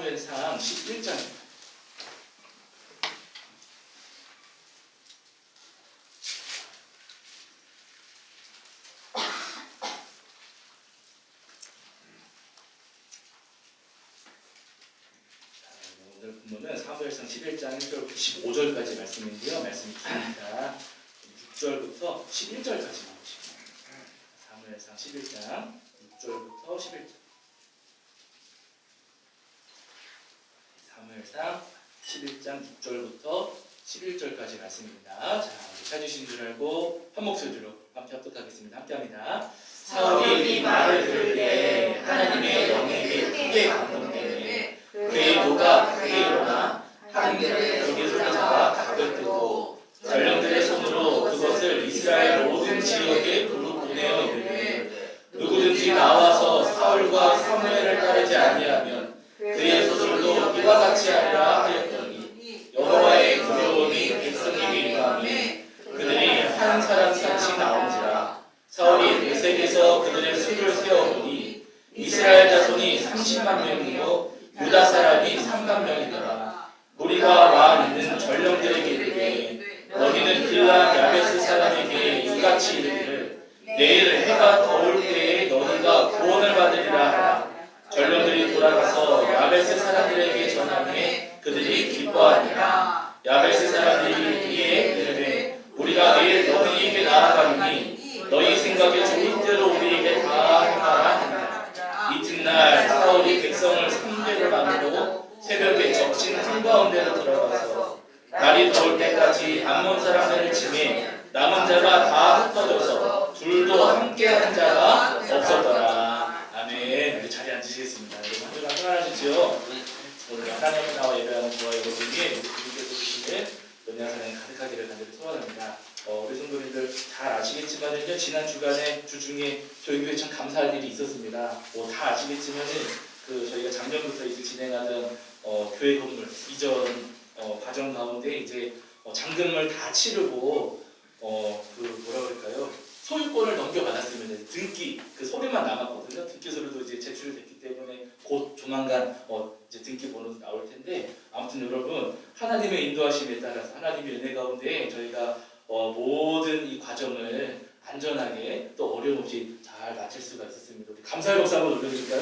사무엘상 11장입니다. 오늘 본문은 사무엘상 11장 1절부터 15절까지 말씀인데요. 말씀이 깁니다. 6절부터 11절까지만 보시면 사무엘상 11장 6절부터 11절. 사무엘상 11장 6절부터 11절까지 말씀입니다. 자, 찾으신 줄 알고 한 목소리로 함께 합독하겠습니다. 함께합니다. 사울이 이 말을 들을 때 하나님의 영에게 크게 감동되매 그의 노가 크게 일어나 하늘의 벽에 손을 잡아 닭을 뜯고 전령들의 손으로 그것을 이스라엘 모든 지역에 두루 보내어 이르되 누구든지 나와서 사울과 사무엘을 따르지 아니하면 그의 소설도 이와 같이 하리라 하였더니 여호와의 두려움이 백성에게 임하매 그들이 한 사람 씩 나온지라. 사울이 블레셋에서 그들의 수를 세어보니 이스라엘 자손이 30만 명이요 유다 사람이 3만 명이더라. 무리가 와 있는 전령들에게 이르되 너희는 길라 야베스 사람에게 이같이 이르기를 내일 해가 더울 때에 너희가 구원을 받으리라 하라. 전령들이 돌아가서 야베스 사람들에게 전하매 그들이 기뻐하니라. 야베스 사람들이 이에 이르되 우리가 내일 너희에게 나아가리니 너희 생각에 좋은 대로 우리에게 다 행하라 하니라. 이튿날 사울이 백성을 3대를 나누고 새벽에 적신 한가운데로 들어가서 날이 더울 때까지 암몬 사람들을 치매 남은 자가 다 흩어져서 둘도 함께 한 자가 없었더라. 아멘. 우리 자리에 앉으시겠습니다. 여러분 한 주간 평안하시죠? 오늘 하나님 나와 예배하는 저와 여러분이 주님께서 주시는 은혜와 사랑이 가득하기를 간절히 소원합니다. 우리 성도님들 잘 아시겠지만은요, 지난 주간에 주중에 저희 교회 참 감사할 일이 있었습니다. 다 아시겠지만은 저희가 작년부터 이제 진행하던 교회 건물 이전 과정 가운데 이제 잔금을 다 치르고 뭐라 그럴까요? 소유권을 넘겨받았습니다. 등기 그 서류만 남았거든요. 등기 서류도 이제 제출됐기 때문에 곧 조만간 이제 등기 번호도 나올 텐데, 아무튼 여러분 하나님의 인도하심에 따라서 하나님의 은혜 가운데 저희가 모든 이 과정을 안전하게 또 어려움 없이 잘 마칠 수가 있었습니다. 우리 감사의 박수 한번 올려드릴까요?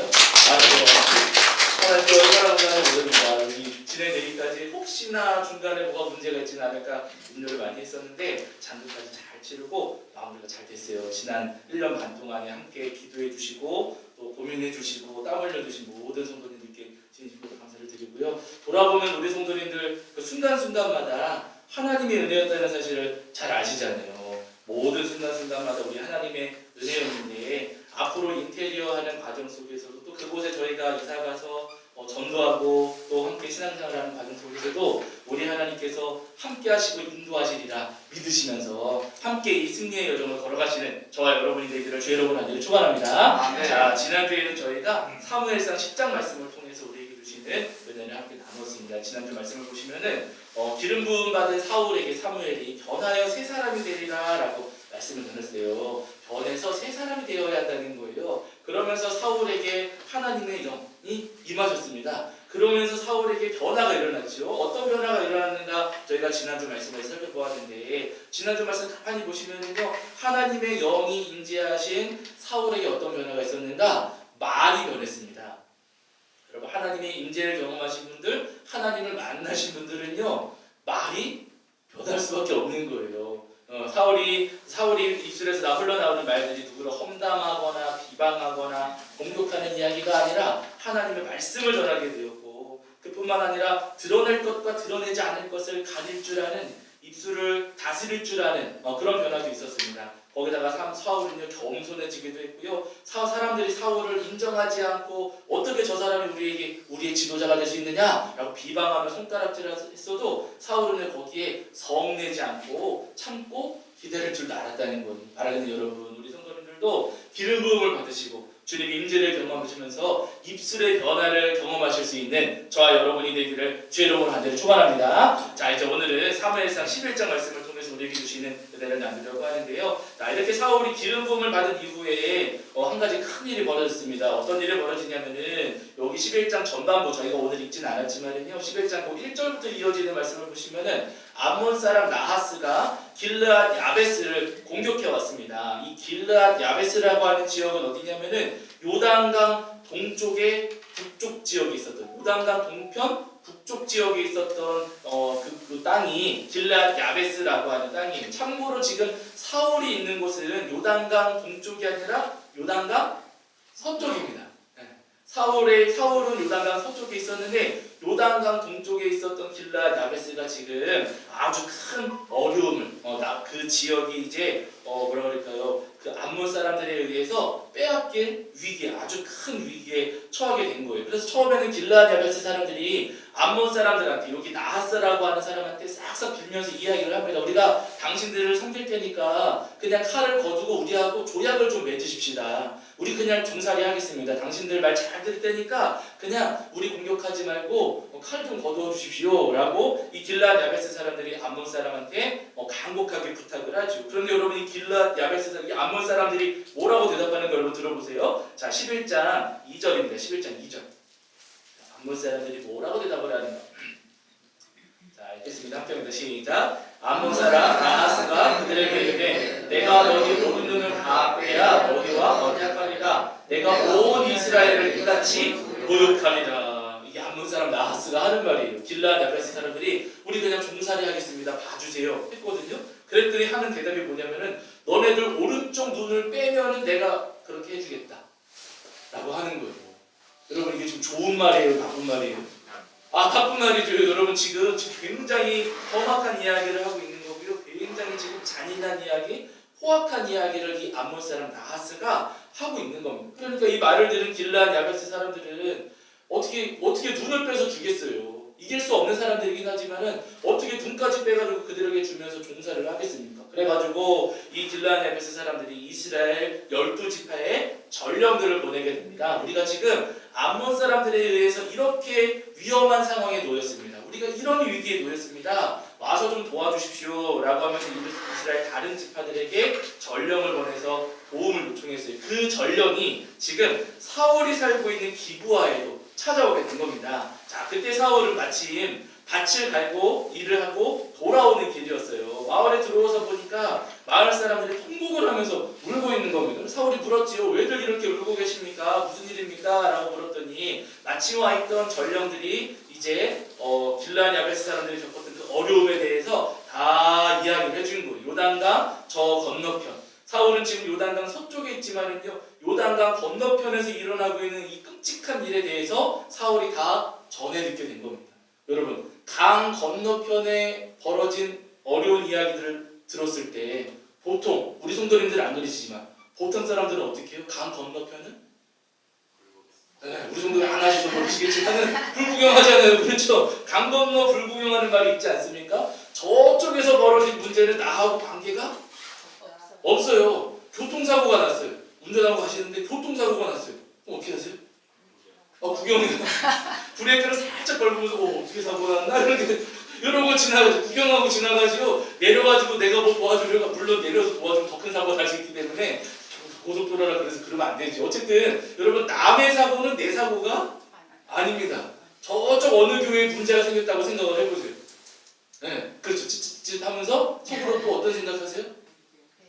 하나님 또 사랑하는 오늘입니다. 여기 진행되기까지 혹시나 중간에 뭐가 문제가 있지는 않을까 염려를 많이 했었는데 잔금까지 잘 치르고 마무리가 잘 됐어요. 지난 1년 반 동안에 함께 기도해 주시고 또 고민해 주시고 땀 흘려 주신 모든 성도님들께 진심으로 감사를 드리고요. 돌아보면 우리 성도님들 그 순간순간마다 하나님의 은혜였다는 사실을 잘 아시잖아요. 모든 순간순간마다 우리 하나님의 은혜였는데 앞으로 인테리어 하는 과정 속에서도 또 그곳에 저희가 이사가서 전도하고 또 함께 신앙생활하는 과정 속에서도 우리 하나님께서 함께 하시고 인도하시리라 믿으시면서 함께 이 승리의 여정을 걸어가시는 저와 여러분이 되기를 주의 이름으로 간절히 축원합니다. 자, 지난주에는 저희가 사무엘상 10장 말씀을 통해서 우리에게 주시는 은혜를 함께 나누었습니다. 지난주 말씀을 보시면은 기름 부음 받은 사울에게 사무엘이 변하여 새 사람이 되리라 라고 말씀을 전했어요. 변해서 새 사람이 되어야 한다는 거예요. 그러면서 사울에게 하나님의 영이 임하셨습니다. 그러면서 사울에게 변화가 일어났죠. 어떤 변화가 일어났는가 저희가 지난주 말씀을 살펴보았는데, 지난주 말씀 가만히 보시면요, 하나님의 영이 임재하신 사울에게 어떤 변화가 있었는가? 말이 변했습니다. 여러분 하나님의 임재를 경험하신 분들, 하나님을 만나신 분들은요, 말이 변할 수밖에 없는 거예요. 사울이 입술에서 흘러나오는 말들이 누구를 험담하거나 비방하거나 공격하는 이야기가 아니라 하나님의 말씀을 전하게 되었고, 그뿐만 아니라 드러낼 것과 드러내지 않을 것을 가릴 줄 아는, 입술을 다스릴 줄 아는 그런 변화도 있었습니다. 거기다가 사울은요 겸손해지기도 했고요. 사람들이 사울을 인정하지 않고 어떻게 저 사람이 우리의 지도자가 될 수 있느냐라고 비방하며 손가락질했어도 사울은 거기에 성내지 않고 참고 기다릴 줄도 알았다는 것. 바라는 여러분, 우리 성도님들도 기름 부음을 받으시고 주님의 임재를 경험하시면서 입술의 변화를 경험하실 수 있는 저와 여러분이 되기를 주의 이름으로 간절히 축원합니다. 자, 이제 오늘은 사무엘상 11장 말씀을 통해서 우리에게 주시는 은혜를 나누려고 하는데요. 자, 이렇게 사울이 기름 부음을 받은 이후에 한 가지 큰 일이 벌어졌습니다. 어떤 일이 벌어지냐면은 여기 여기 11장 전반부 저희가 오늘 읽진 않았지만은요. 11장 그 1절부터 이어지는 말씀을 보시면은 암몬 사람 나하스가 길르앗 야베스를 공격해 왔습니다. 이 길르앗 야베스라고 하는 지역은 어디냐면은 요단강 동쪽에 북쪽 지역에 있었던 요단강 동편 북쪽 지역에 있었던 그 땅이 길르앗 야베스라고 하는 땅이에요. 참고로 지금 사울이 있는 곳은 요단강 동쪽이 아니라 요단강 서쪽입니다. 사울은 요단강 서쪽에 있었는데 요단강 동쪽에 있었던 길르앗 야베스가 지금 아주 큰 어려움을 그 지역이 이제 뭐라 그럴까요? 그 암몬 사람들에 의해서 빼앗길 위기에 아주 큰 위기에 처하게 된 거예요. 그래서 처음에는 길르앗 야베스 사람들이 암몬 사람들한테 여기 나하스라고 하는 사람한테 싹싹 빌면서 이야기를 합니다. 우리가 당신들을 섬길 테니까 그냥 칼을 거두고 우리하고 조약을 좀 맺으십시다. 우리 그냥 종살이 하겠습니다. 당신들 말 잘 들을 테니까 그냥 우리 공격하지 말고 칼 좀 거두어 주십시오 라고 이 길르앗 야베스 사람들이 암몬 사람한테 간곡하게 부탁을 하죠. 그런데 여러분 이 길르앗 야베스 사람, 이 암몬 사람들이 뭐라고 대답하는 걸 여러분 들어보세요. 자 11장 2절입니다. 11장 2절 암몬 사람들이 뭐라고 대답을 하는가. 자 읽겠습니다. 함께합니다. 시작. 암몬 사람 나하스가 그들에게 이르되 내가 너희 모든 눈을 다 빼야 너희와 언약하리라. 내가 온 이스라엘을 이같이 모욕하리라. 이게 암몬 사람 나하스가 하는 말이에요. 길르앗 야베스 사람들이 우리 그냥 종살이 하겠습니다. 봐주세요 했거든요. 그랬더니 하는 대답이 뭐냐면은 너네들 오른쪽 눈을 빼면은 내가 그렇게 해주겠다 라고 하는 거예요. 여러분 이게 지금 좋은 말이에요? 나쁜 말이에요? 나쁜 말이죠. 여러분 지금 굉장히 험악한 이야기를 하고 있는 거고요. 굉장히 지금 잔인한 이야기, 포악한 이야기를 이 암몬 사람 나하스가 하고 있는 겁니다. 그러니까 이 말을 들은 길르앗 야베스 사람들은 어떻게 눈을 빼서 주겠어요. 이길 수 없는 사람들이긴 하지만은 어떻게 눈까지 빼가지고 그들에게 주면서 종살을 하겠습니까? 그래가지고 이 길르앗 야베스 사람들이 이스라엘 12지파에 전령들을 보내게 됩니다. 우리가 지금 암몬 사람들에 의해서 이렇게 위험한 상황에 놓였습니다. 우리가 이런 위기에 놓였습니다. 와서 좀 도와주십시오 라고 하면서 이스라엘 다른 지파들에게 전령을 보내서 도움을 요청했어요. 그 전령이 지금 사울이 살고 있는 기브아에도 찾아오게 된 겁니다. 자, 그때 사울은 마침 밭을 갈고 일을 하고 돌아오는 길이었어요. 마을에 들어와서 보니까 마을 사람들이 통곡을 하면서 울고 있는 겁니다. 사울이 물었지요. 왜들 이렇게 울고 계십니까? 무슨 일입니까? 라고 물었더니 마침 와 있던 전령들이 이제 길르앗 야베스 사람들이 겪었던 그 어려움에 대해서 다 이야기를 해준 거예요. 요단강 저 건너편. 사울은 지금 요단강 서쪽에 있지만은요, 요단강 건너편에서 일어나고 있는 이 끔찍한 일에 대해서 사울이 다 전해 듣게 된 겁니다. 여러분, 강 건너편에 벌어진 어려운 이야기들을 들었을 때 보통 우리 성도님들은 안 그러시지만 보통 사람들은 어떻게 해요? 강 건너편은? 네, 우리 성도는 안 하셔서 모르시겠지만 불구경하잖아요. 그렇죠? 강 건너 불구경하는 말이 있지 않습니까? 저쪽에서 벌어진 문제는 나하고 관계가 없어요. 교통사고가 났어요. 운전하고 가시는데 교통사고가 났어요. 어떻게 하세요? 구경해요. 브레이크를 살짝 밟으면서 어떻게 사고가 났나? 이러고 지나가죠. 구경하고 지나가지고 내려가지고 내가 뭐 도와주려고 물론 내려서 도와주면 더 큰 사고가 날 수 있기 때문에 고속도로라 그래서 그러면 안 되지. 어쨌든 여러분 남의 사고는 내 사고가 아닙니다. 저쪽 어느 교회에 문제가 생겼다고 생각을 해보세요. 네, 그렇죠. 찌릿 하면서 속으로 또 어떤 생각하세요?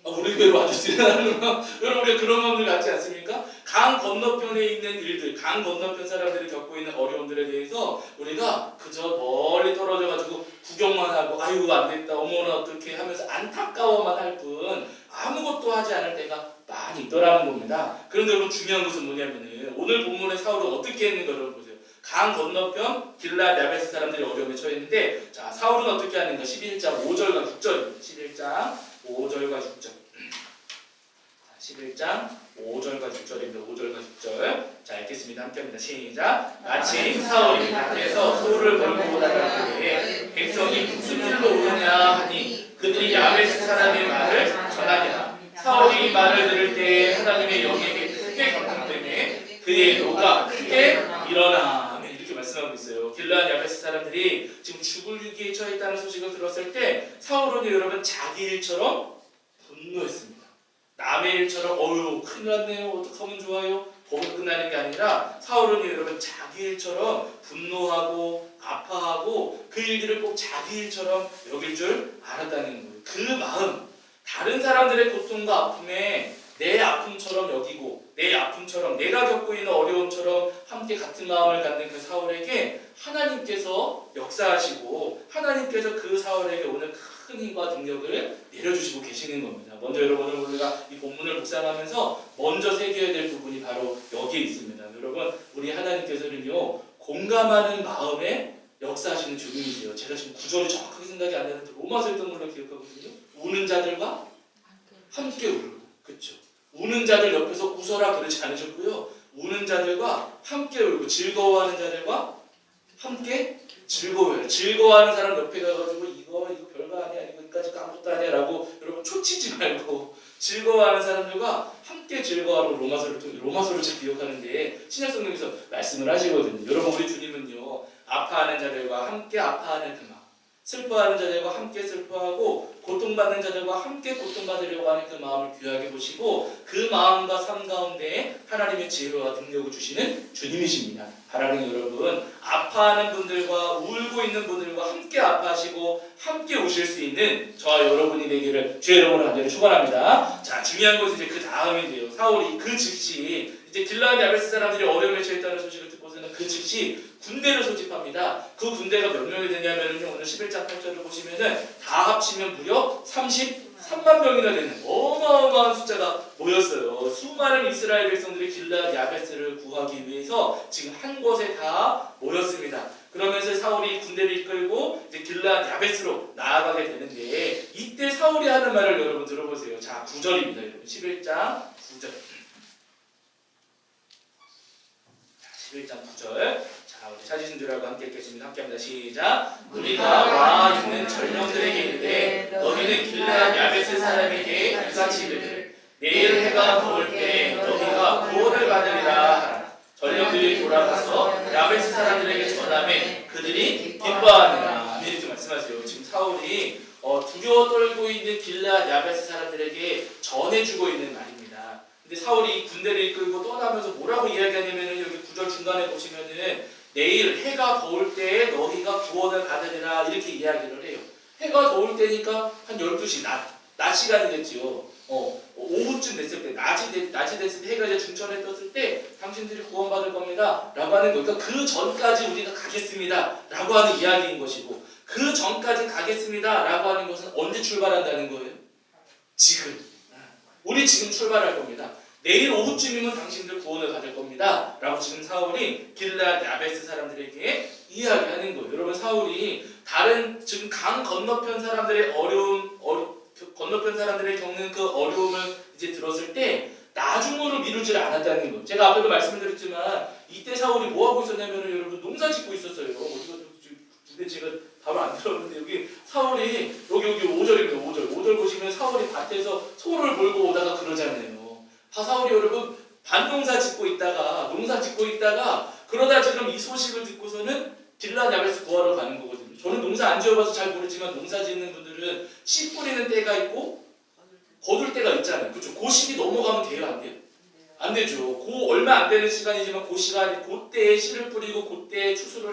우리 교회로 와주세요. 여러분 우리가 그런 마음들 같지 않습니까? 강 건너편에 있는 일들, 강 건너편 사람들이 겪고 있는 어려움들에 대해서 우리가 그저 멀리 떨어져가지고 구경만 하고 아유 안됐다 어머나 어떻게 하면서 안타까워만 할 뿐 아무것도 하지 않을 때가 많이 있더라는 겁니다. 그런데 여러분 중요한 것은 뭐냐면은 오늘 본문의 사울은 어떻게 했는가 여러분 보세요. 강 건너편 길르앗 야베스 사람들이 어려움에 처했는데 자 사울은 어떻게 하는가 11장 5절과 6절입니다. 11장 5절과 6절. 11장 5절과 6절입니다. 5절과 6절. 자, 읽겠습니다. 함께합니다. 시작. 마침 사울이 밭에서 소를 걸고 오다가 그에 백성이 무슨 일로 오느냐 하니 그들이 야베스 사람의 말을 전하니라. 사울이 이 말을 들을 때 하나님의 영에게 크게 감동되매 그의 노가 크게 일어나. 이렇게 말씀하고 있어요. 길르앗 야베스 사람들이 지금 죽을 위기에 처했다는 소식을 들었을 때 사울은 여러분 자기 일처럼 분노했습니다. 남의 일처럼 어휴 큰일 났네요. 어떡하면 좋아요. 거기서 끝나는 게 아니라 사울은 여러분 자기 일처럼 분노하고 아파하고 그 일들을 꼭 자기 일처럼 여길 줄 알았다는 거예요. 그 마음, 다른 사람들의 고통과 아픔에 내 아픔처럼 여기고 내 아픔처럼 내가 겪고 있는 어려움처럼 함께 같은 마음을 갖는 그 사울에게 하나님께서 역사하시고 하나님께서 그 사울에게 오늘 큰 힘과 능력을 내려주시고 계시는 겁니다. 먼저 여러분 오늘 우리가 이 본문을 묵상하면서 먼저 새겨야 될 부분이 바로 여기에 있습니다. 여러분 우리 하나님께서는요 공감하는 마음에 역사하시는 주님이세요. 제가 지금 구절이 정확하게 생각이 안 나는데 로마서였던 걸로 기억하거든요. 우는 자들과 함께 울고, 그렇죠? 우는 자들 옆에서 웃어라 그러지 않으셨고요. 우는 자들과 함께 울고 즐거워하는 자들과 함께 즐거워해요. 즐거워하는 사람 옆에 가가지고 이거 별거 아니야, 이거까지 아무것도 아니야 라고 여러분 초치지 말고 즐거워하는 사람들과 함께 즐거워하고 로마서를 잘 기억하는데 신약성경에서 말씀을 하시거든요. 여러분 우리 주님은요 아파하는 자들과 함께 아파하는 그 마음, 슬퍼하는 자들과 함께 슬퍼하고 고통받는 자들과 함께 고통받으려고 하는 그 마음을 귀하게 보시고 그 마음과 삶 가운데 하나님의 지혜와 능력을 주시는 주님이십니다. 하나님 여러분 아파하는 분들과 울고 있는 분들과 함께 아파하시고 함께 우실 수 있는 저와 여러분이 되기를 주의 이름으로 간절히 축원합니다. 자 중요한 것은 이제 그 다음인데요. 사울이 그 즉시 이제 길르앗 야베스 사람들이 어려움에 처했다는 소식을 듣고서는 그 즉시 군대를 소집합니다. 그 군대가 몇 명이 되냐면요. 오늘 11장 8절을 보시면은 다 합치면 무려 33만 명이나 되는 어마어마한 숫자가 모였어요. 수많은 이스라엘 백성들이 길르앗 야베스를 구하기 위해서 지금 한 곳에 다 모였습니다. 그러면서 사울이 군대를 이끌고 이제 길르앗 야베스로 나아가게 되는데 이때 사울이 하는 말을 여러분 들어보세요. 자 9절입니다. 여러분 11장 9절. 11장 9절. 자, 우리 찾으신 줄알고 함께 읽겠습니다. 함께합니다. 시작. 우리가 와 있는 전령들에게 이르되 너희는 길르앗 야베스 사람에게 이같이 이르되 내일 해가 더울 때 너희가 구원을 받으리라 하라. 전령들이 돌아가서 야베스 사람들에게 전하매 그들이 기뻐하니라. 이렇게 말씀하세요. 지금 사울이 두려워 떨고 있는 길르앗 야베스 사람들에게 전해주고 있는 말입니다. 근데 사울이 군대를 이끌고 떠나면서 뭐라고 이야기하냐면은 여기 9절 중간에 보시면은 내일 해가 더울 때에 너희가 구원을 받으리라 이렇게 이야기를 해요. 해가 더울 때니까 한 12시 낮 시간이겠지요. 오후쯤 됐을 때 낮이 됐을 때 해가 이제 중천에 떴을 때 당신들이 구원받을 겁니다 라고 하는 거니까 그 전까지 우리가 가겠습니다 라고 하는 이야기인 것이고 그 전까지 가겠습니다 라고 하는 것은 언제 출발한다는 거예요? 지금. 우리 지금 출발할 겁니다. 내일 오후쯤이면 당신들 구원을 받을 겁니다 라고 지금 사울이 길르앗 야베스 사람들에게 이야기하는 거예요. 여러분 사울이 다른 지금 강 건너편 사람들의 건너편 사람들이 겪는 그 어려움을 이제 들었을 때 나중으로 미루지를 않았다는 거예요. 제가 앞에도 말씀드렸지만 이때 사울이 뭐 하고 있었냐면 여러분 농사 짓고 있었어요. 이거 두개 제가 바로 안 들었는데 여기 사울이 여기 5절입니다. 5절 보시면 사울이 밭에서 소를 몰고 오다가 그러잖아요. 사울이 여러분 농사 짓고 있다가 그러다 지금 이 소식을 듣고서는 길르앗 야베스 구하러 가는 거거든요. 저는 농사 안 지어봐서 잘 모르지만 농사 짓는 분들은 씨 뿌리는 때가 있고 거둘 때가 있잖아요. 그렇죠? 그 시기 넘어가면 돼요, 안 돼요? 안 되죠. 그 얼마 안 되는 시간이지만 그 시간이 그때에 씨를 뿌리고 그때에 추수를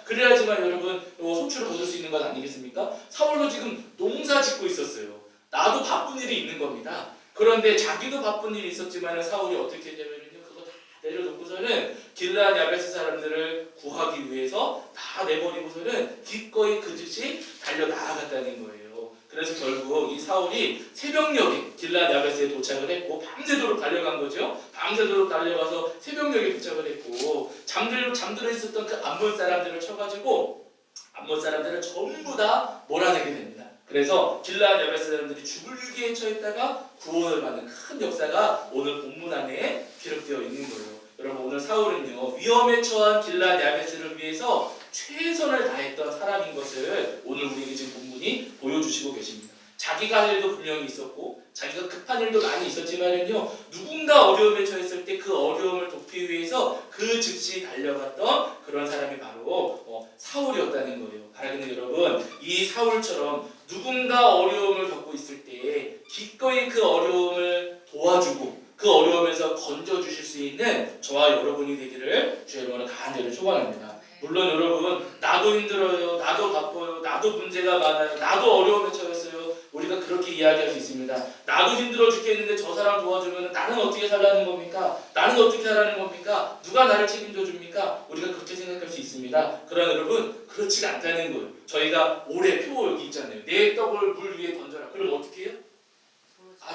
그래야지만 여러분 소출을 거둘 수 있는 것 아니겠습니까? 사울도 지금 농사 짓고 있었어요. 나도 바쁜 일이 있는 겁니다. 그런데 자기도 바쁜 일이 있었지만 사울이 어떻게 했냐면요. 그거 다 내려놓고서는 길르앗 야베스 사람들을 구하기 위해서 다 내버리고서는 기꺼이 그 즉시 달려 나아갔다는 거예요. 그래서 결국 이 사울이 새벽녘에 길르앗 야베스에 도착을 했고 밤새도록 달려간 거죠. 밤새도록 달려가서 새벽녘에 도착을 했고 잠들어 있었던 그 암몬 사람들을 쳐가지고 암몬 사람들을 전부 다 몰아내게 됩니다. 그래서 길르앗 야베스 사람들이 죽을 위기에 처했다가 구원을 받는 큰 역사가 오늘 본문 안에 기록되어 있는 거예요. 여러분 오늘 사울은요 위험에 처한 길르앗 야베스를 위해서 최선을 다했던 사람인 것을 오늘 우리에게 지금 본문이 보여주시고 계십니다. 자기가 할 일도 분명히 있었고 자기가 급한 일도 많이 있었지만은요 누군가 어려움에 처했을 때 그 어려움을 돕기 위해서 그 즉시 달려갔던 그런 사람이 바로 사울이었다는 거예요. 바라기는 여러분 이 사울처럼 누군가 어려움을 겪고 있을 때 기꺼이 그 어려움을 도와주고 그 어려움에서 건져주실 수 있는 저와 여러분이 되기를 주의 이름으로 간절히 축원합니다. 물론 여러분, 나도 힘들어요, 나도 바빠요, 나도 문제가 많아요, 나도 어려움에 처했어요. 우리가 그렇게 이야기할 수 있습니다. 나도 힘들어 죽겠는데 저 사람 도와주면 나는 어떻게 살라는 겁니까? 나는 어떻게 하라는 겁니까? 누가 나를 책임져 줍니까? 우리가 그렇게 생각할 수 있습니다. 그러나 여러분, 그렇지가 않다는 거예요. 저희가 올해 표 여기 있잖아요. 내 떡을 물 위에 던져라. 그럼 어떻게 해요?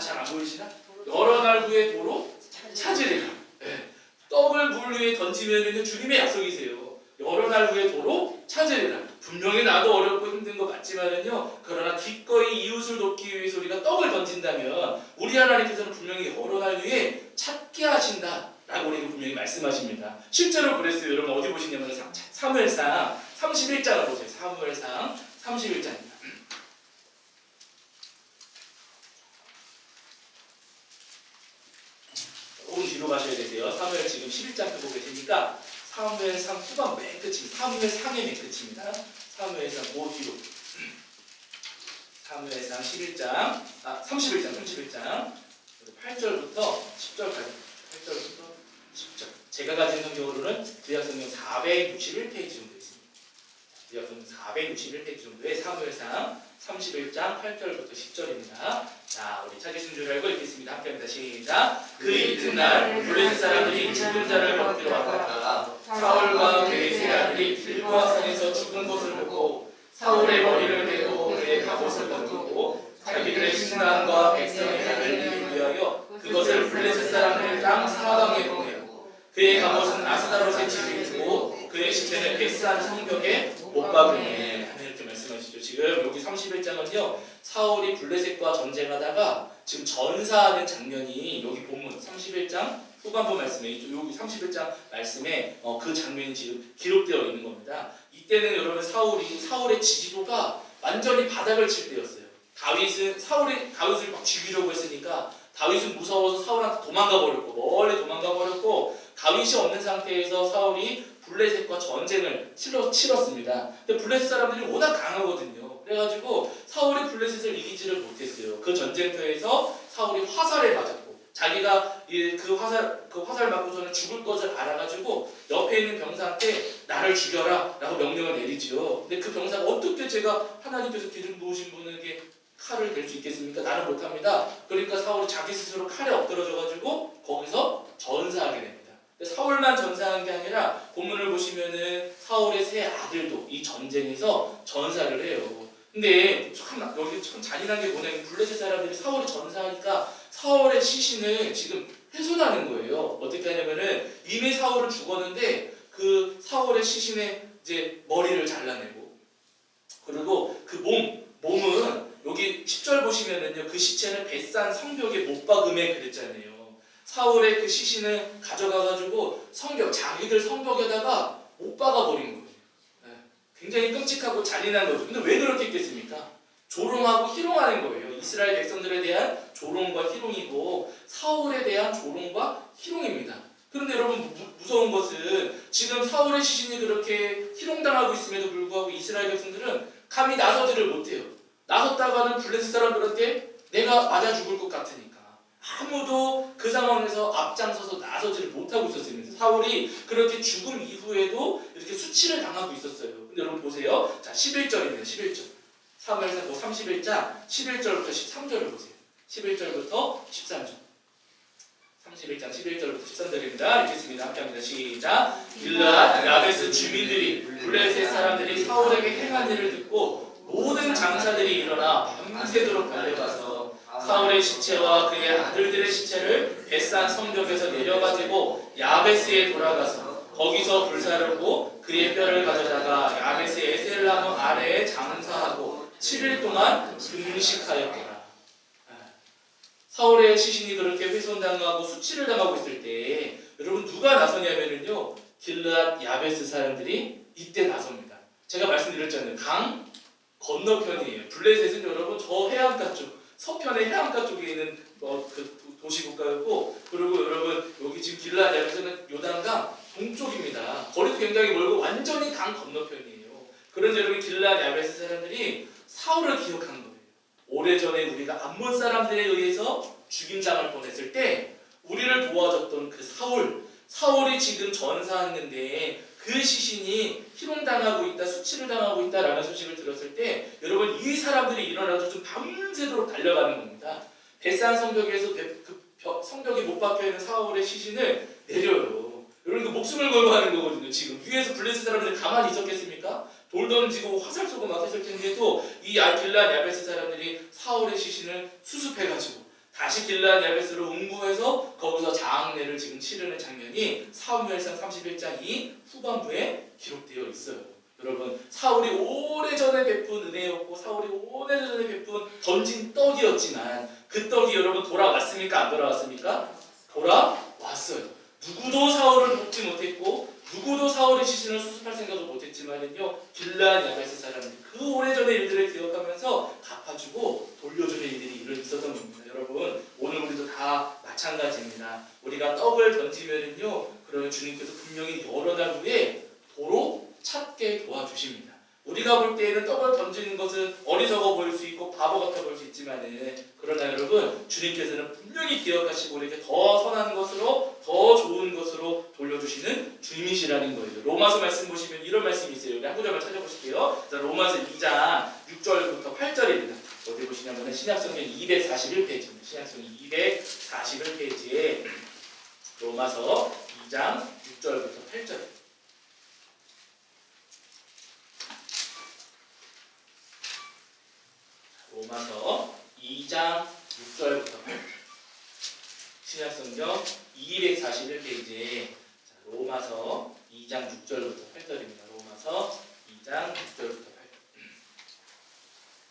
잘 안 보이시나? 여러 날 후에 도로 찾으리라. 네. 떡을 물 위에 던지면 주님의 약속이세요. 여러 날 후에 도로 찾으리라. 분명히 나도 어렵고 힘든 거 맞지만은요, 그러나 기꺼이 이웃을 돕기 위해서 우리가 떡을 던진다면 우리 하나님께서는 분명히 여러 날 후에 찾게 하신다 라고 우리에게 분명히 말씀하십니다. 실제로 그랬어요. 여러분 어디 보시냐면 사무엘상 31장을 보세요. 사무엘상 31장입니다. 조금 뒤로 가셔야 되세요. 사무엘 지금 11장 보고 계시니까 사무엘상 후반 맨 끝입니다. 사무엘상의 맨 끝입니다. 사무엘상 그 뒤로. 사무엘상 11장, 31장 8절부터 10절까지. 8절부터 10절. 제가 가진 성경으로는 구약성경 461페이지 정도 있습니다. 구약성경 461페이지 정도의 사무엘상 31장 8절부터 10절입니다. 자, 우리 찾으신 줄 알고 읽겠습니다. 함께합니다. 시작. 그 이튿날 블레셋 사람들이 죽은 자를 먹기로 왔다가 사울과 그의 세 아들이 길보아 산에서 죽은 것을 보고 사울의 머리를 베고 그의 갑옷을 벗기고 자기들의 신랑과 백성의 양을 이기 위하여 그것을 블레셋 사람들의 땅 사방에 보내고 그의 갑옷은 아스다롯에 지지고 그의 시체는 벳산 성벽에 못 박으니. 이렇게 말씀하시죠. 지금 여기 31장은요 사울이 블레셋과 전쟁하다가 지금 전사하는 장면이 여기 본문 31장 후반부 말씀에 여기 31장 말씀에 그 장면이 지금 기록되어 있는 겁니다. 이때는 여러분 사울의 지지도가 완전히 바닥을 칠 때였어요. 다윗을 막 죽이려고 했으니까 다윗은 무서워서 사울한테 도망가 버렸고 멀리 도망가 버렸고 다윗이 없는 상태에서 사울이 블레셋과 전쟁을 치렀습니다. 근데 블레셋 사람들이 워낙 강하거든요. 그래가지고 사울이 블레셋을 이기지를 못했어요. 그 전쟁터에서 사울이 화살에 맞았고 자기가 그 화살 맞고서는 죽을 것을 알아가지고 옆에 있는 병사한테 나를 죽여라 라고 명령을 내리지요. 근데 그 병사가 어떻게 제가 하나님께서 기름 부으신 분에게 칼을 댈 수 있겠습니까? 나는 못합니다. 그러니까 사울이 자기 스스로 칼에 엎드러져가지고 거기서 전사하게 됩니다. 사울만 전사한 게 아니라 본문을 보시면은 사울의 세 아들도 이 전쟁에서 전사를 해요. 근데 여기 참 잔인한 게 뭐냐면 블레셋 사람들이 사울이 전사하니까 사울의 시신을 지금 훼손하는 거예요. 어떻게 하냐면은 이미 사울은 죽었는데 그 사울의 시신의 이제 머리를 잘라내고 그리고 그 몸은 여기 10절 보시면은요 그 시체는 벳산 성벽에 못 박음에 그랬잖아요. 사울의 그 시신을 가져가가지고 자기들 성벽에다가 못 박아버린 거예요. 네. 굉장히 끔찍하고 잔인한 거죠. 근데 왜 그렇게 했겠습니까? 조롱하고 희롱하는 거예요. 이스라엘 백성들에 대한 조롱과 희롱이고 사울에 대한 조롱과 희롱입니다. 그런데 여러분 무서운 것은 지금 사울의 시신이 그렇게 희롱당하고 있음에도 불구하고 이스라엘 백성들은 감히 나서지를 못해요. 나섰다가는 블레셋 사람들한테 내가 맞아 죽을 것 같으니까 아무도 그 상황에서 앞장서서 나서지를 못하고 있었습니다. 사울이 그렇게 죽음 이후에도 이렇게 수치를 당하고 있었어요. 근데 여러분 보세요. 자, 11절입니다. 11절. 사무엘상 31장 11절부터 13절을 보세요. 11절부터 13절. 31장 11절부터 13절입니다. 읽겠습니다. 함께합니다. 시작. 길르앗 야베스 주민들이 블레셋 사람들이 사울에게 행한 일을 듣고 모든 장사들이 일어나 밤새도록 달려가서 사울의 시체와 그의 아들들의 시체를 벳산 성벽에서 내려가지고 야베스에 돌아가서 거기서 불사르고 그의 뼈를 가져다가 야베스 에셀나무 아래에 장사하고 7일 동안 금식하였더라. 사울의 시신이 그렇게 훼손당하고 수치를 당하고 있을 때 여러분 누가 나서냐면요 길르앗 야베스 사람들이 이때 나섭니다. 제가 말씀드렸잖아요. 강 건너편이에요. 블레셋은 여러분 저 해안가 쪽 서편의 해안가 쪽에 있는 그 도시국가였고 그리고 여러분 여기 지금 길르앗 야베스는 요단강 동쪽입니다. 거리도 굉장히 멀고 완전히 강 건너편이에요. 그런데 여러분 길르앗 야베스 사람들이 사울을 기억하는 거예요. 오래전에 우리가 암몬 사람들에 의해서 죽임당할 뻔했을 때 우리를 도와줬던 그 사울이 지금 전사했는데 그 시신이 희롱당하고 있다, 수치를 당하고 있다라는 소식을 들었을 때 여러분 이 사람들이 일어나서 좀 밤새도록 달려가는 겁니다. 벳산 성벽에서 성벽이 못 박혀있는 사울의 시신을 내려요. 여러분 그 목숨을 걸고 하는 거거든요. 지금 위에서 블레셋 사람들이 가만히 있었겠습니까? 돌 던지고 화살 쏘고 막 했을 텐데도 이 길르앗 야베스 사람들이 사울의 시신을 수습해가지고 다시 길르앗 야베스로 응구해서 거기서 장례를 지금 치르는 장면이 사무엘상 31장 이 후반부에 기록되어 있어요. 여러분 사울이 오래전에 베푼 은혜였고 사울이 오래전에 베푼 던진 떡이었지만 그 떡이 여러분 돌아왔습니까? 안 돌아왔습니까? 돌아왔어요. 누구도 사울을 돕지 못했고 누구도 사울의 시신을 수습할 생각도 못했지만은요 길르앗 야베스 사람들이 그 오래전의 일들을 기억하면서 갚아주고 돌려주는 일들이 있었던 겁니다. 여러분 오늘 우리도 다 마찬가지입니다. 우리가 떡을 던지면은요 그러면 주님께서 분명히 여러 날 후에 도로 찾게 도와주십니다. 우리가 볼 때에는 떡을 던지는 것은 어리석어 보일 수 있고 바보 같아 보일 수 있지만은 그러나 여러분 주님께서는 분명히 기억하시고 우리에게 더 선한 것으로 더 좋은 것으로 돌려주시는 주님이시라는 거예요. 로마서 말씀 보시면 이런 말씀이 있어요. 우리 한 구절만 찾아보실게요. 자, 로마서 2장 6절부터 8절입니다. 어디 보시냐면 신약성경 241페이지입니다. 신약성경 241페이지에 로마서 2장 6절부터 8절. 로마서 2장 6절부터 8절. 신약성경 241페이지에 로마서 2장 6절부터 8절입니다. 로마서 2장 6절부터 8절.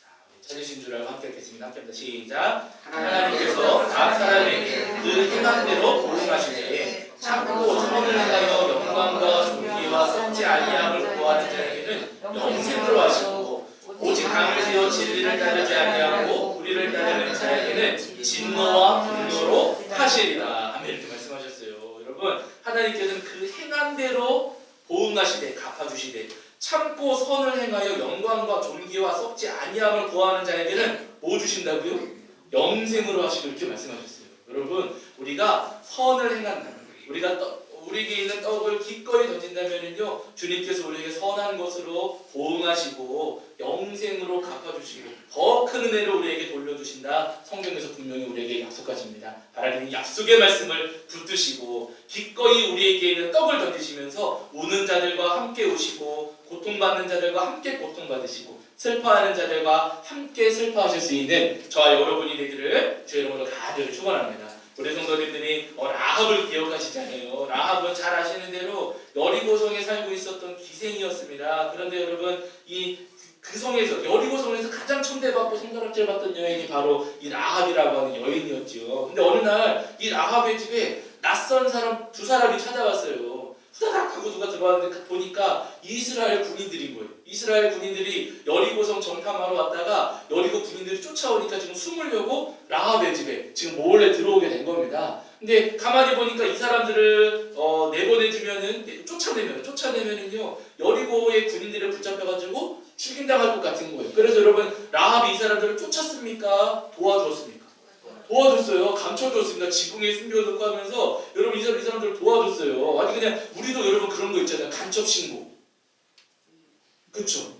자, 우리 찾으신 줄 알고 함께 읽겠습니다. 함께 합니다. 시작. 하나님께서 각 사람에게 그 행한 대로 보응하시되 참고 선을 행하여 영광과 존귀와 썩지 아니함을 구하는 자에게는 영생으로 하시고 오직 강을 진리를 따르지 아니하고 우리를 따르는 자에게는 진노와 분노로 하시리라. 아멘. 이렇게 말씀하셨어요. 여러분 하나님께서는 그 행한 대로 보응하시되 갚아주시되 참고 선을 행하여 영광과 존귀와 썩지 아니함을 구하는 자에게는 뭐 주신다고요? 영생으로 하시고 이렇게 말씀하셨어요. 여러분 우리가 선을 행한다. 우리에게 있는 떡을 기꺼이 던진다면요 주님께서 우리에게 선한 것으로 보응하시고 영생으로 갚아주시고 더 큰 은혜를 우리에게 돌려주신다. 성경에서 분명히 우리에게 약속하십니다. 하나님은 약속의 말씀을 붙드시고 기꺼이 우리에게 있는 떡을 던지시면서 우는 자들과 함께 우시고 고통받는 자들과 함께 고통받으시고 슬퍼하는 자들과 함께 슬퍼하실 수 있는 저와 여러분이 되기를 주의 이름으로 간절히 축원합니다. 우리 성도님들이 라합을 기억하시잖아요. 라합은 잘 아시는 대로 여리고성에 살고 있었던 기생이었습니다. 그런데 여러분 그 성에서 여리고성에서 가장 천대받고 손가락질 받던 여인이 바로 이 라합이라고 하는 여인이었죠. 근데 어느 날 이 라합의 집에 낯선 사람 두 사람이 찾아왔어요. 후다닥 하고 누가 들어왔는데 보니까 이스라엘 군인들인 거예요. 이스라엘 군인들이 여리고성 정탐하러 왔다가 여리고 군인들이 쫓아오니까 지금 숨으려고 라합의 집에 지금 몰래 들어오게 된 겁니다. 근데 가만히 보니까 이 사람들을 내보내주면은 쫓아내면은요 여리고의 군인들을 붙잡혀가지고 죽임당할 것 같은 거예요. 그래서 여러분 라합이 이 사람들을 쫓았습니까? 도와주었습니까? 도와줬어요. 감춰줬습니다. 지붕에 숨겨놓고 하면서 여러분 이 사람들을 도와줬어요. 아니 그냥 우리도 여러분 그런 거 있잖아요. 간첩 신고. 그쵸?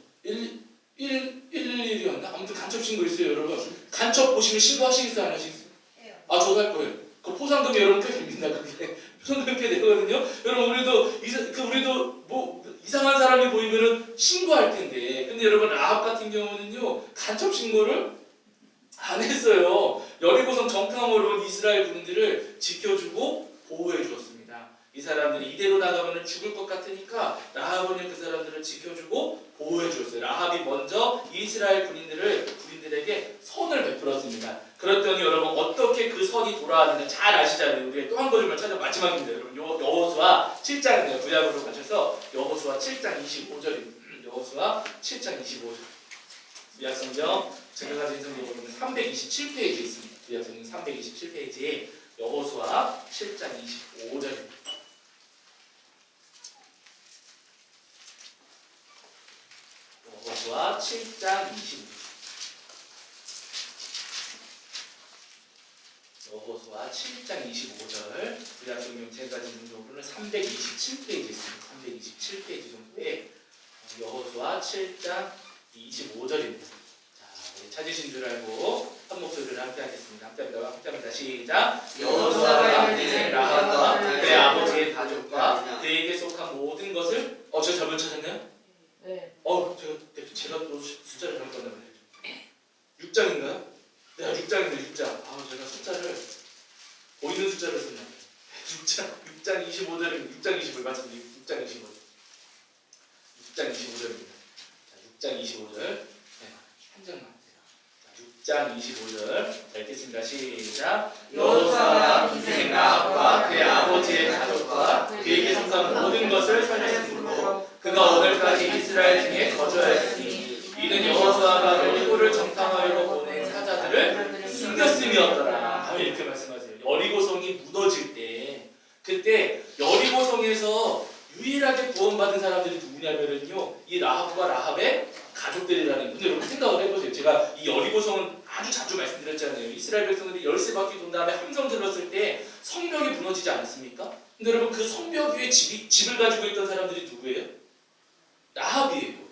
111이었나? 아무튼 간첩 신고 있어요. 여러분 간첩 보시면 신고하시겠어요? 안 하시겠어요? 아 저도 할 거예요. 그 포상금이 여러분 꽤 됩니다. 그게 포상금 꽤 되거든요. 여러분 우리도 뭐 이상한 사람이 보이면은 신고할 텐데 근데 여러분 라합 같은 경우는요 간첩 신고를 안 했어요. 여리고성 정탐으로 온 이스라엘 군인들을 지켜주고 보호해 주었습니다. 이 사람들이 이대로 나가면 죽을 것 같으니까 라합은 그 사람들을 지켜주고 보호해 주었어요. 라합이 먼저 이스라엘 군인들에게 선을 베풀었습니다. 그랬더니 여러분 어떻게 그 선이 돌아왔는지 잘 아시잖아요. 우리가 또 한 거를 찾아 마지막입니다. 여러분 여호수아 7장이네요. 구약으로 가셔서 여호수아 7장 25절입니다. 여호수아 7장 25절. 구약성경 제가 가진 성경 보면 327페이지에 있습니다. 구약성경 327페이지에 여호수아 7장 25절입니다. 여호수아 7장 25절. 여호수아 7장 25절 구약성경 제가 지금 등록으로는 327페이지 있습니다. 327페이지 정도에 여호수아 7장 25절입니다. 자, 우리 찾으신 줄 알고 한 목소리를 함께 하겠습니다. 함께 합니다. 시작. 여호수아가 인생 라합과 그의 아버지의 가족과 그에게 속한 모든 것을 저 잘못 찾았나요? 네. 제가 또 숫자를 잘못 봤나 보네요. 6장인가요? 네, 6장인데 6장. 제가 숫자를 보이는 숫자를 썼나 봐요. 6장 25절은 6장 25절 맞습니다. 6장 25절. 6장 25절입니다. 자, 6장 25절. 네, 한 장만 하세요. 자, 6장 25절. 자, 읽겠습니다. 시작. 여호수아가 인생 라합과 그의 아버지의 가족과 그에게 속한 모든 것을 살렸으므로 그가 오늘까지 이스라엘 중에 거주하였으니 이는 여호수아가 여리고를 정탐하려고 보낸 사자들을 숨겼음이었더라. 이렇게 말씀하세요. 여리고성이 무너질 때 그때 여리고성에서 유일하게 구원받은 사람들이 누구냐면요, 이 라합과 라합의 가족들이라는. 근데 여러분 생각을 해보세요. 제가 이 여리고성은 아주 자주 말씀드렸잖아요. 이스라엘 백성들이 열세 바퀴 돈 다음에 함성 들렀을 때 성벽이 무너지지 않습니까? 근데 여러분 그 성벽 위에 집을 가지고 있던 사람들이 누구예요? 라합이에요.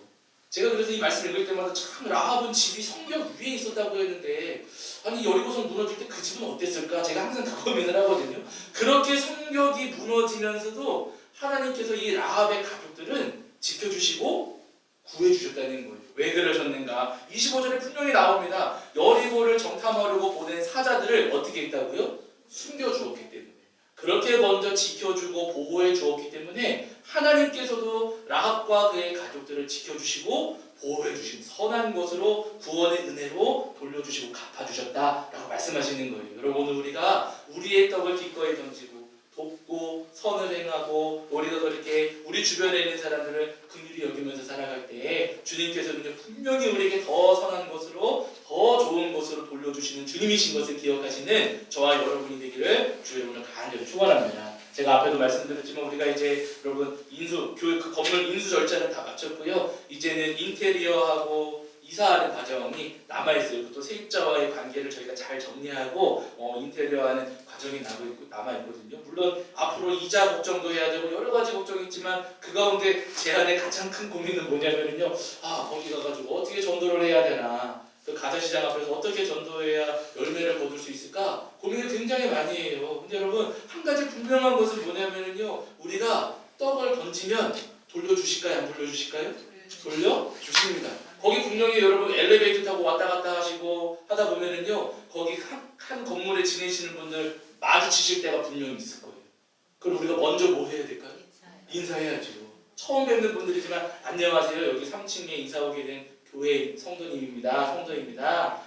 제가 그래서 이 말씀을 읽을 때마다 참 라합은 집이 성벽 위에 있었다고 했는데 아니 여리고성 무너질 때 그 집은 어땠을까? 제가 항상 그 고민을 하거든요. 그렇게 성벽이 무너지면서도 하나님께서 이 라합의 가족들은 지켜주시고 구해주셨다는 거예요. 왜 그러셨는가? 25절에 분명히 나옵니다. 여리고를 정탐하려고 보낸 사자들을 어떻게 했다고요? 숨겨주었기 때문에. 그렇게 먼저 지켜주고 보호해 주었기 때문에 하나님께서도 라합과 그의 가족들을 지켜주시고 보호해 주신 선한 것으로 구원의 은혜로 돌려주시고 갚아주셨다라고 말씀하시는 거예요. 여러분 오늘 우리가 우리의 떡을 기꺼이 던지고 돕고 선을 행하고 우리가 그렇게 우리 주변에 있는 사람들을 긍휼히 여기면서 살아갈 때 주님께서는 분명히 우리에게 더 선한 것으로 더 좋은 것으로 돌려주시는 주님이신 것을 기억하시는 저와 여러분이 되기를 주의 이름으로 간절히 축원합니다. 제가 앞에도 말씀드렸지만 우리가 이제 여러분 교회 그 건물 인수 절차는 다 마쳤고요. 이제는 인테리어하고 이사하는 과정이 남아있어요. 또 세입자와의 관계를 저희가 잘 정리하고 인테리어하는 과정이 남아있거든요. 물론 앞으로 이자 걱정도 해야 되고 여러 가지 걱정이 있지만 그 가운데 제 안에 가장 큰 고민은 뭐냐면요. 거기 가가지고 어떻게 전도를 해야 되나, 그 가자시장 앞에서 어떻게 전도해야 열매를 거둘 수 있을까 고민을 굉장히 많이 해요. 근데 여러분 한 가지 분명한 것은 뭐냐면요. 우리가 떡을 던지면 돌려주실까요? 안 돌려주실까요? 돌려주십니다. 거기 분명히 여러분 엘리베이터 타고 왔다 갔다 하시고 하다 보면은요, 거기 한 건물에 지내시는 분들 마주치실 때가 분명히 있을 거예요. 그럼 우리가 먼저 뭐 해야 될까요? 인사해야죠. 처음 뵙는 분들이지만 안녕하세요. 여기 3층에 이사 오게 된 교회 성도입니다.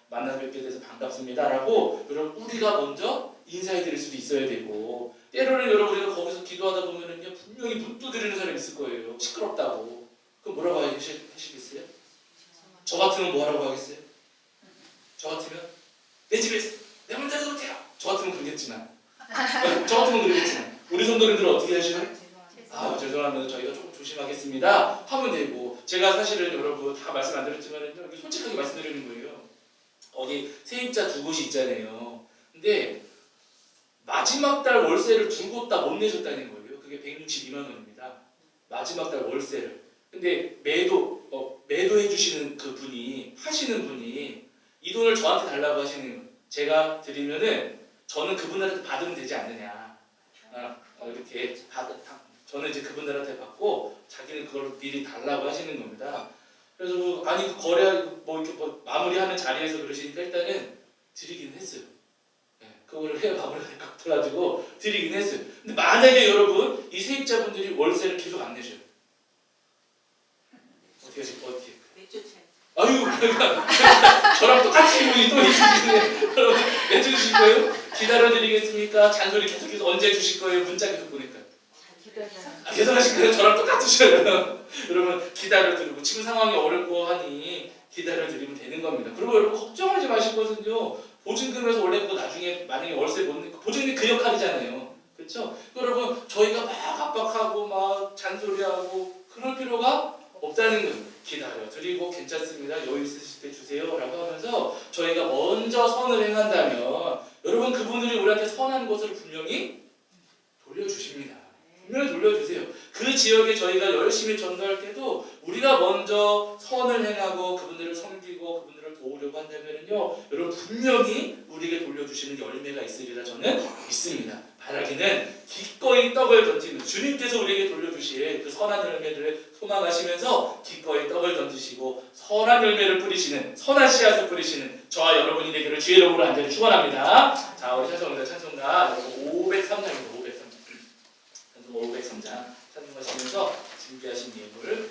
만나 뵙게 돼서 반갑습니다라고 여러분 우리가 먼저 인사해 드릴 수도 있어야 되고, 때로는 여러분 우리가 거기서 기도하다 보면은요 분명히 문 두드리는 사람이 있을 거예요. 시끄럽다고. 그럼 뭐라고 하시겠어요? 저 같으면 뭐 하라고 하겠어요? 저 같으면 내 집에서 내 문 닫아도 돼요. 저 같으면 그러겠지만 우리 성도님들은 어떻게 하시나요? 죄송합니다. 저희가 조금 조심하겠습니다 하면 되고, 제가 사실은 여러분 다 말씀 안 드렸지만 여기 솔직하게 말씀드리는 거예요. 어디 세입자 두 곳이 있잖아요. 근데 마지막 달 월세를 두 곳 다 못 내셨다는 거예요. 그게 162만 원입니다. 마지막 달 월세를. 근데 매도해 주시는 그 분이 하시는 분이 이 돈을 저한테 달라고 하시는 거예요. 제가 드리면은 저는 그분한테 받으면 되지 않느냐. 이렇게 저는 이제 그분들한테 받고 자기는 그걸 미리 달라고 하시는 겁니다. 그래서 아니 그 거래 이렇게 마무리하는 자리에서 그러시니까 일단은 드리긴 했어요. 그거를 마무리가 될 것 같아가지고 드리긴 했어요. 근데 만약에 여러분 이 세입자분들이 월세를 계속 안 내셔요. 어떻게? 저랑 똑같은 분이 또 있으시네. 여러분 내주실 거예요? 기다려드리겠습니까? 잔소리 계속해서 언제 주실 거예요? 문자 계속 보니까. 계속 하실 거예요? 저랑 똑같으셔요. 여러분 기다려드리고 지금 상황이 어렵고 하니 기다려드리면 되는 겁니다. 그리고 여러분 걱정하지 마실 것은요. 보증금에서 원래 그거 나중에 만약에 월세 못 내고 보증금이 그 역할이잖아요. 그렇죠? 여러분 저희가 막 압박하고 막 잔소리하고 그럴 필요가 없다는 거예요. 기다려드리고 괜찮습니다. 여유 있으실 때 주세요 라고 하면서 저희가 먼저 선을 행한다면 여러분 그분들이 우리한테 선한 것을 분명히 돌려주십니다. 분명히 돌려주세요. 그 지역에 저희가 열심히 전도할 때도 우리가 먼저 선을 행하고 그분들을 섬기고 그분들을 도우려고 한다면요, 여러분 분명히 우리에게 돌려주시는 열매가 있으리라 저는 믿습니다. 바라기는 기꺼이 떡을 던지는 주님께서 우리에게 돌려주실 그 선한 열매들을 소망하시면서 기꺼이 떡을 던지시고 선한 열매를 뿌리시는 선한 씨앗을 뿌리시는 저와 여러분이 되기를 주의 이름으로 간절히 축원합니다. 자, 우리 찬송가 503장입니다. 503장 찬송가시면서 준비하신 예물